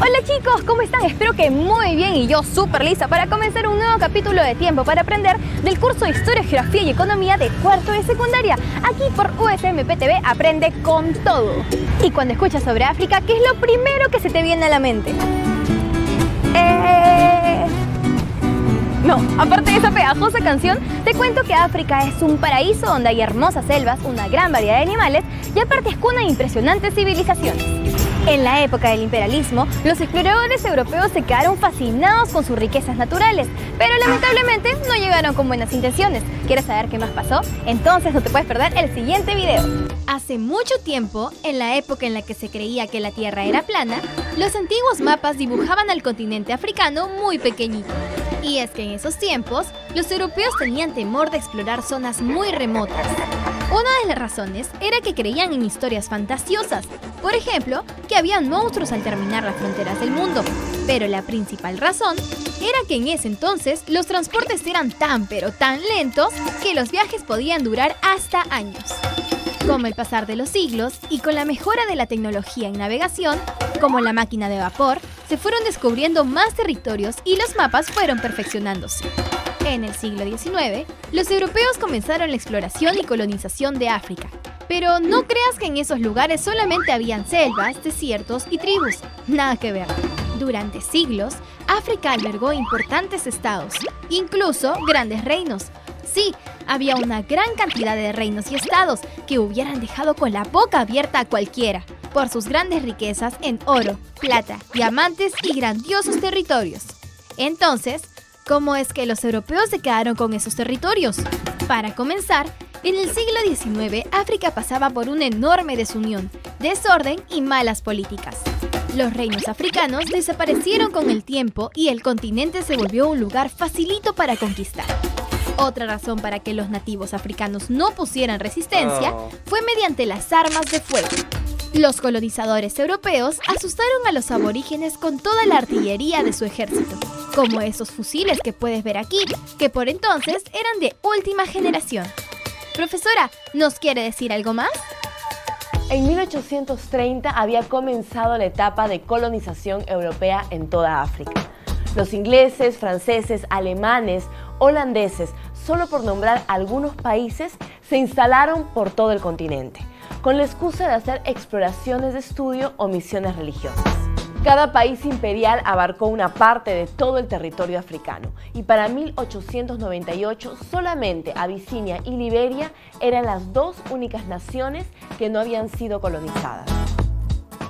Hola chicos, ¿cómo están? Espero que muy bien y yo súper lista para comenzar un nuevo capítulo de Tiempo para Aprender del curso de Historia, Geografía y Economía de cuarto de secundaria. Aquí por USMP TV aprende con todo. Y cuando escuchas sobre África, ¿qué es lo primero que se te viene a la mente? No, aparte de esa pegajosa canción, te cuento que África es un paraíso donde hay hermosas selvas, una gran variedad de animales y aparte es cuna de impresionantes civilizaciones. En la época del imperialismo, los exploradores europeos se quedaron fascinados con sus riquezas naturales, pero lamentablemente no llegaron con buenas intenciones. ¿Quieres saber qué más pasó? Entonces no te puedes perder el siguiente video. Hace mucho tiempo, en la época en la que se creía que la Tierra era plana, los antiguos mapas dibujaban al continente africano muy pequeñito. Y es que en esos tiempos, los europeos tenían temor de explorar zonas muy remotas. Una de las razones era que creían en historias fantasiosas, por ejemplo, que habían monstruos al terminar las fronteras del mundo. Pero la principal razón era que en ese entonces los transportes eran tan pero tan lentos que los viajes podían durar hasta años. Con el pasar de los siglos y con la mejora de la tecnología en navegación, como la máquina de vapor, se fueron descubriendo más territorios y los mapas fueron perfeccionándose. En el siglo XIX, los europeos comenzaron la exploración y colonización de África. Pero no creas que en esos lugares solamente habían selvas, desiertos y tribus. Nada que ver. Durante siglos, África albergó importantes estados, incluso grandes reinos. Sí, había una gran cantidad de reinos y estados que hubieran dejado con la boca abierta a cualquiera, por sus grandes riquezas en oro, plata, diamantes y grandiosos territorios. Entonces, ¿cómo es que los europeos se quedaron con esos territorios? Para comenzar, en el siglo XIX, África pasaba por una enorme desunión, desorden y malas políticas. Los reinos africanos desaparecieron con el tiempo y el continente se volvió un lugar facilito para conquistar. Otra razón para que los nativos africanos no pusieran resistencia fue mediante las armas de fuego. Los colonizadores europeos asustaron a los aborígenes con toda la artillería de su ejército, como esos fusiles que puedes ver aquí, que por entonces eran de última generación. Profesora, ¿nos quiere decir algo más? En 1830 había comenzado la etapa de colonización europea en toda África. Los ingleses, franceses, alemanes, holandeses, solo por nombrar algunos países, se instalaron por todo el continente, con la excusa de hacer exploraciones de estudio o misiones religiosas. Cada país imperial abarcó una parte de todo el territorio africano y para 1898 solamente Abisinia y Liberia eran las dos únicas naciones que no habían sido colonizadas.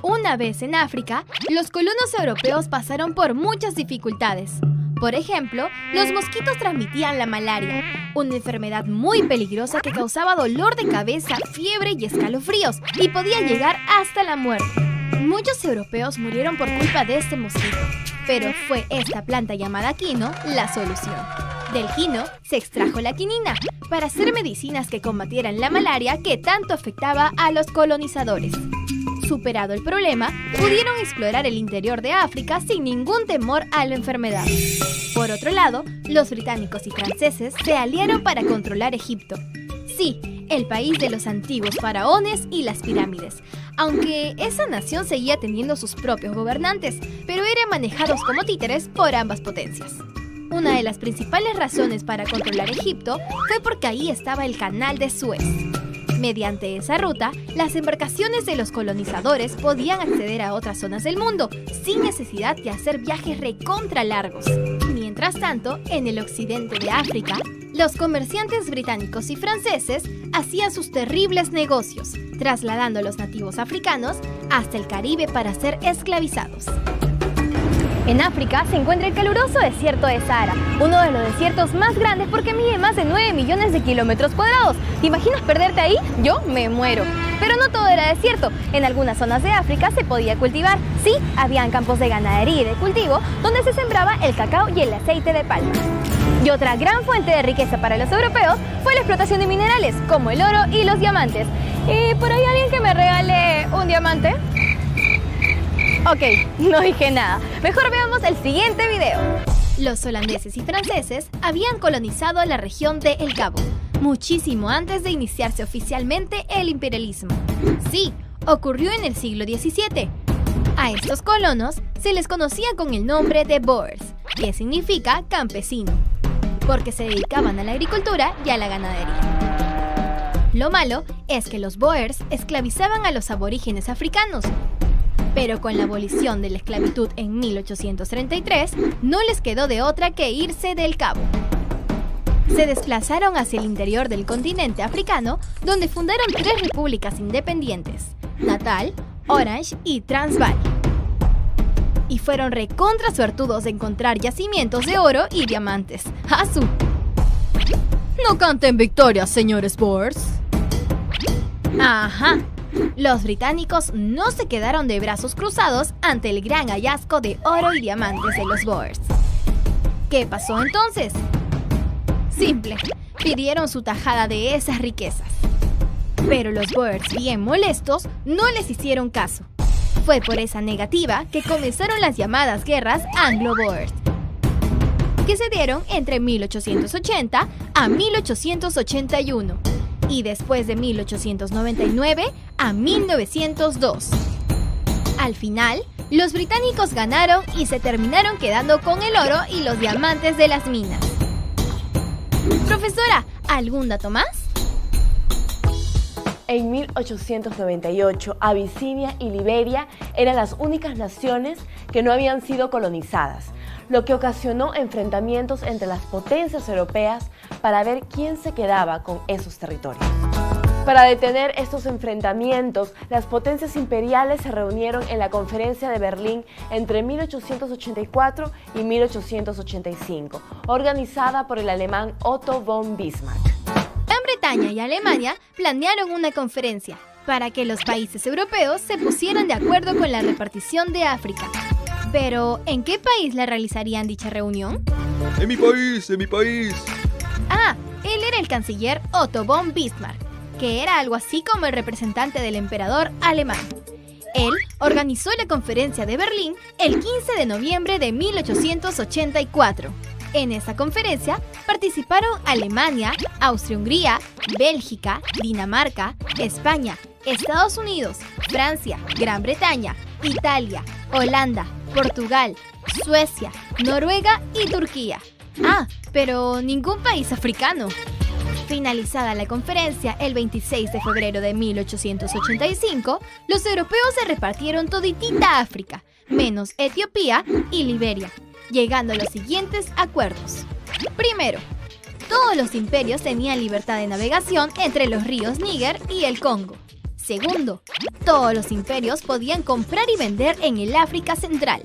Una vez en África, los colonos europeos pasaron por muchas dificultades. Por ejemplo, los mosquitos transmitían la malaria, una enfermedad muy peligrosa que causaba dolor de cabeza, fiebre y escalofríos, y podía llegar hasta la muerte. Muchos europeos murieron por culpa de este mosquito, pero fue esta planta llamada quino la solución. Del quino se extrajo la quinina para hacer medicinas que combatieran la malaria que tanto afectaba a los colonizadores. Superado el problema, pudieron explorar el interior de África sin ningún temor a la enfermedad. Por otro lado, los británicos y franceses se aliaron para controlar Egipto. Sí, el país de los antiguos faraones y las pirámides, aunque esa nación seguía teniendo sus propios gobernantes, pero eran manejados como títeres por ambas potencias. Una de las principales razones para controlar Egipto fue porque ahí estaba el Canal de Suez. Mediante esa ruta, las embarcaciones de los colonizadores podían acceder a otras zonas del mundo sin necesidad de hacer viajes recontra largos. Mientras tanto, en el occidente de África, los comerciantes británicos y franceses hacían sus terribles negocios, trasladando a los nativos africanos hasta el Caribe para ser esclavizados. En África se encuentra el caluroso desierto de Sahara, uno de los desiertos más grandes porque mide más de 9 millones de kilómetros cuadrados. ¿Te imaginas perderte ahí? Yo me muero. Pero no todo era desierto. En algunas zonas de África se podía cultivar. Sí, habían campos de ganadería y de cultivo donde se sembraba el cacao y el aceite de palma. Y otra gran fuente de riqueza para los europeos fue la explotación de minerales, como el oro y los diamantes. ¿Y por ahí alguien que me regale un diamante? Ok, no dije nada. Mejor veamos el siguiente video. Los holandeses y franceses habían colonizado la región de El Cabo, muchísimo antes de iniciarse oficialmente el imperialismo. Sí, ocurrió en el siglo XVII. A estos colonos se les conocía con el nombre de Boers, que significa campesino, porque se dedicaban a la agricultura y a la ganadería. Lo malo es que los Boers esclavizaban a los aborígenes africanos, pero con la abolición de la esclavitud en 1833 no les quedó de otra que irse del Cabo. Se desplazaron hacia el interior del continente africano, donde fundaron 3 repúblicas independientes: Natal, Orange y Transvaal. Y fueron recontra suertudos de encontrar yacimientos de oro y diamantes. ¡Asu! No canten victoria, señores Boers. Ajá. Los británicos no se quedaron de brazos cruzados ante el gran hallazgo de oro y diamantes de los Boers. ¿Qué pasó entonces? Simple, pidieron su tajada de esas riquezas. Pero los Boers, bien molestos, no les hicieron caso. Fue por esa negativa que comenzaron las llamadas guerras Anglo-Boers, que se dieron entre 1880 a 1881 y después de 1899 a 1902. Al final, los británicos ganaron y se terminaron quedando con el oro y los diamantes de las minas. Profesora, ¿algún dato más? En 1898, Abisinia y Liberia eran las únicas naciones que no habían sido colonizadas, lo que ocasionó enfrentamientos entre las potencias europeas para ver quién se quedaba con esos territorios. Para detener estos enfrentamientos, las potencias imperiales se reunieron en la Conferencia de Berlín entre 1884 y 1885, organizada por el alemán Otto von Bismarck. Gran Bretaña y Alemania planearon una conferencia para que los países europeos se pusieran de acuerdo con la repartición de África. Pero, ¿en qué país la realizarían dicha reunión? ¡En mi país! ¡En mi país! Ah, él era el canciller Otto von Bismarck, que era algo así como el representante del emperador alemán. Él organizó la conferencia de Berlín el 15 de noviembre de 1884. En esa conferencia participaron Alemania, Austria-Hungría, Bélgica, Dinamarca, España, Estados Unidos, Francia, Gran Bretaña, Italia, Holanda, Portugal, Suecia, Noruega y Turquía. Ah, pero ningún país africano. Finalizada la conferencia el 26 de febrero de 1885, los europeos se repartieron toditita África, menos Etiopía y Liberia, llegando a los siguientes acuerdos. Primero, todos los imperios tenían libertad de navegación entre los ríos Níger y el Congo. Segundo, todos los imperios podían comprar y vender en el África Central.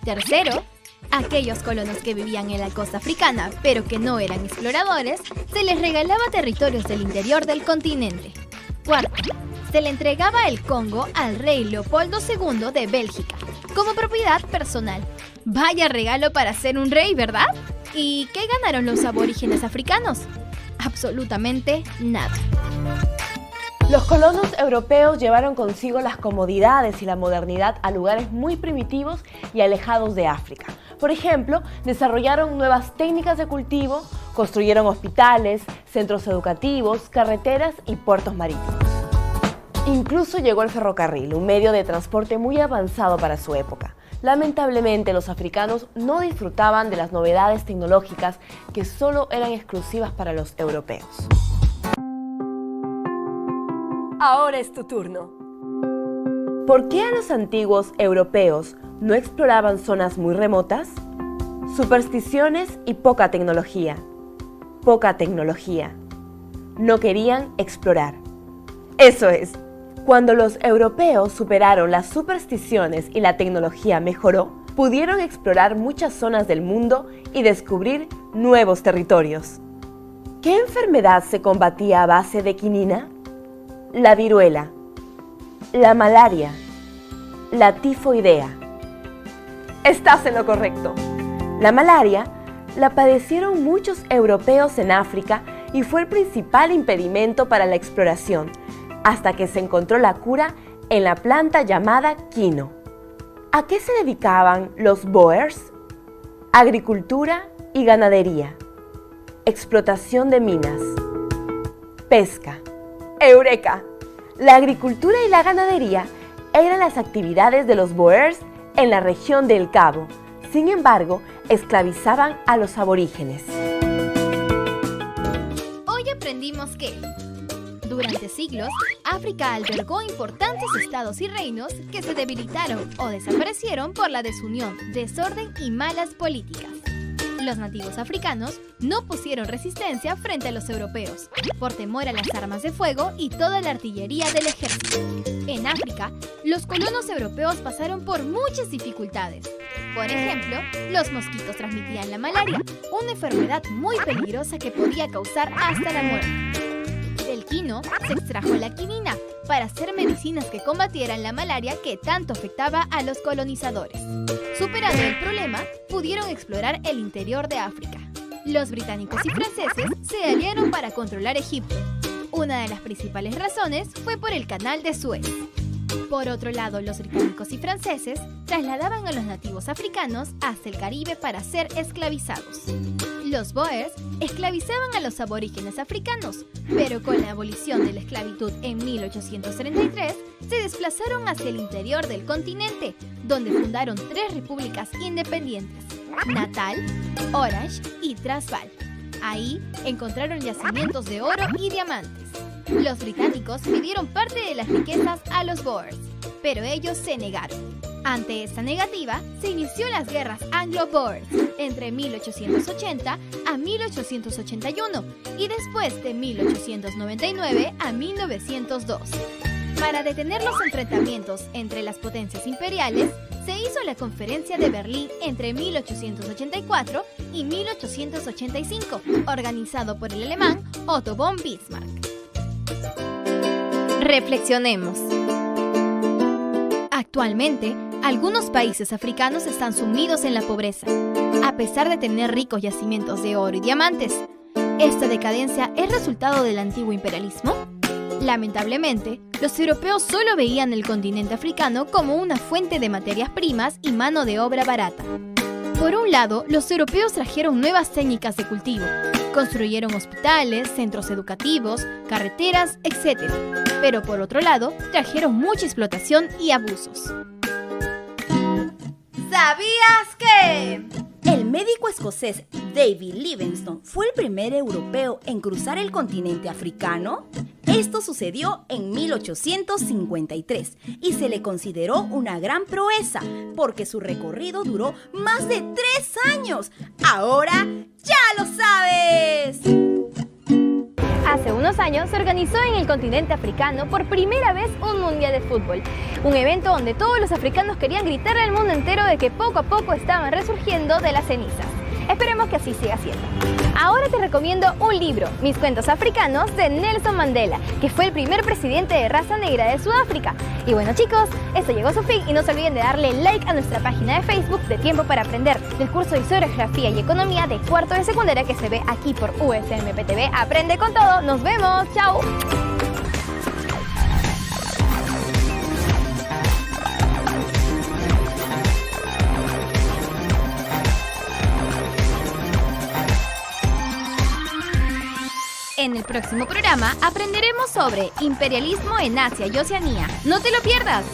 Tercero, aquellos colonos que vivían en la costa africana, pero que no eran exploradores, se les regalaba territorios del interior del continente. Cuarto, se le entregaba el Congo al rey Leopoldo II de Bélgica, como propiedad personal. Vaya regalo para ser un rey, ¿verdad? ¿Y qué ganaron los aborígenes africanos? Absolutamente nada. Los colonos europeos llevaron consigo las comodidades y la modernidad a lugares muy primitivos y alejados de África. Por ejemplo, desarrollaron nuevas técnicas de cultivo, construyeron hospitales, centros educativos, carreteras y puertos marítimos. Incluso llegó el ferrocarril, un medio de transporte muy avanzado para su época. Lamentablemente, los africanos no disfrutaban de las novedades tecnológicas que solo eran exclusivas para los europeos. Ahora es tu turno. ¿Por qué a los antiguos europeos no exploraban zonas muy remotas? Supersticiones y poca tecnología. Poca tecnología. No querían explorar. Eso es. Cuando los europeos superaron las supersticiones y la tecnología mejoró, pudieron explorar muchas zonas del mundo y descubrir nuevos territorios. ¿Qué enfermedad se combatía a base de quinina? La viruela, la malaria, la tifoidea. Estás en lo correcto. La malaria la padecieron muchos europeos en África y fue el principal impedimento para la exploración, hasta que se encontró la cura en la planta llamada quino. ¿A qué se dedicaban los Boers? Agricultura y ganadería, explotación de minas, pesca. ¡Eureka! La agricultura y la ganadería eran las actividades de los Boers en la región del Cabo. Sin embargo, esclavizaban a los aborígenes. Hoy aprendimos que durante siglos, África albergó importantes estados y reinos que se debilitaron o desaparecieron por la desunión, desorden y malas políticas. Los nativos africanos no pusieron resistencia frente a los europeos, por temor a las armas de fuego y toda la artillería del ejército. En África, los colonos europeos pasaron por muchas dificultades. Por ejemplo, los mosquitos transmitían la malaria, una enfermedad muy peligrosa que podía causar hasta la muerte. Del quino se extrajo la quinina para hacer medicinas que combatieran la malaria que tanto afectaba a los colonizadores. Superando el problema, pudieron explorar el interior de África. Los británicos y franceses se aliaron para controlar Egipto. Una de las principales razones fue por el canal de Suez. Por otro lado, los británicos y franceses trasladaban a los nativos africanos hasta el Caribe para ser esclavizados. Los Boers esclavizaban a los aborígenes africanos, pero con la abolición de la esclavitud en 1833, se desplazaron hacia el interior del continente, donde fundaron 3 repúblicas independientes: Natal, Orange y Transvaal. Ahí encontraron yacimientos de oro y diamantes. Los británicos pidieron parte de las riquezas a los Boers, pero ellos se negaron. Ante esta negativa, se inició las guerras Anglo-Boers entre 1880 a 1881 y después de 1899 a 1902. Para detener los enfrentamientos entre las potencias imperiales, se hizo la Conferencia de Berlín entre 1884 y 1885, organizado por el alemán Otto von Bismarck. Reflexionemos. Actualmente, algunos países africanos están sumidos en la pobreza, a pesar de tener ricos yacimientos de oro y diamantes. ¿Esta decadencia es resultado del antiguo imperialismo? Lamentablemente, los europeos solo veían el continente africano como una fuente de materias primas y mano de obra barata. Por un lado, los europeos trajeron nuevas técnicas de cultivo, construyeron hospitales, centros educativos, carreteras, etc. Pero por otro lado, trajeron mucha explotación y abusos. ¿Sabías que? El médico escocés David Livingstone fue el primer europeo en cruzar el continente africano. Esto sucedió en 1853 y se le consideró una gran proeza porque su recorrido duró más de 3 años. Ahora ya lo sabes. Hace unos años se organizó en el continente africano por primera vez un mundial de fútbol. Un evento donde todos los africanos querían gritarle al mundo entero de que poco a poco estaban resurgiendo de las cenizas. Esperemos que así siga siendo. Ahora te recomiendo un libro, Mis cuentos africanos, de Nelson Mandela, que fue el primer presidente de raza negra de Sudáfrica. Y bueno chicos, esto llegó a su fin y no se olviden de darle like a nuestra página de Facebook de Tiempo para Aprender, del curso de Historia, Geografía y Economía de cuarto de secundaria que se ve aquí por USMP TV. ¡Aprende con todo! ¡Nos vemos! ¡Chao! En el próximo programa aprenderemos sobre imperialismo en Asia y Oceanía. ¡No te lo pierdas!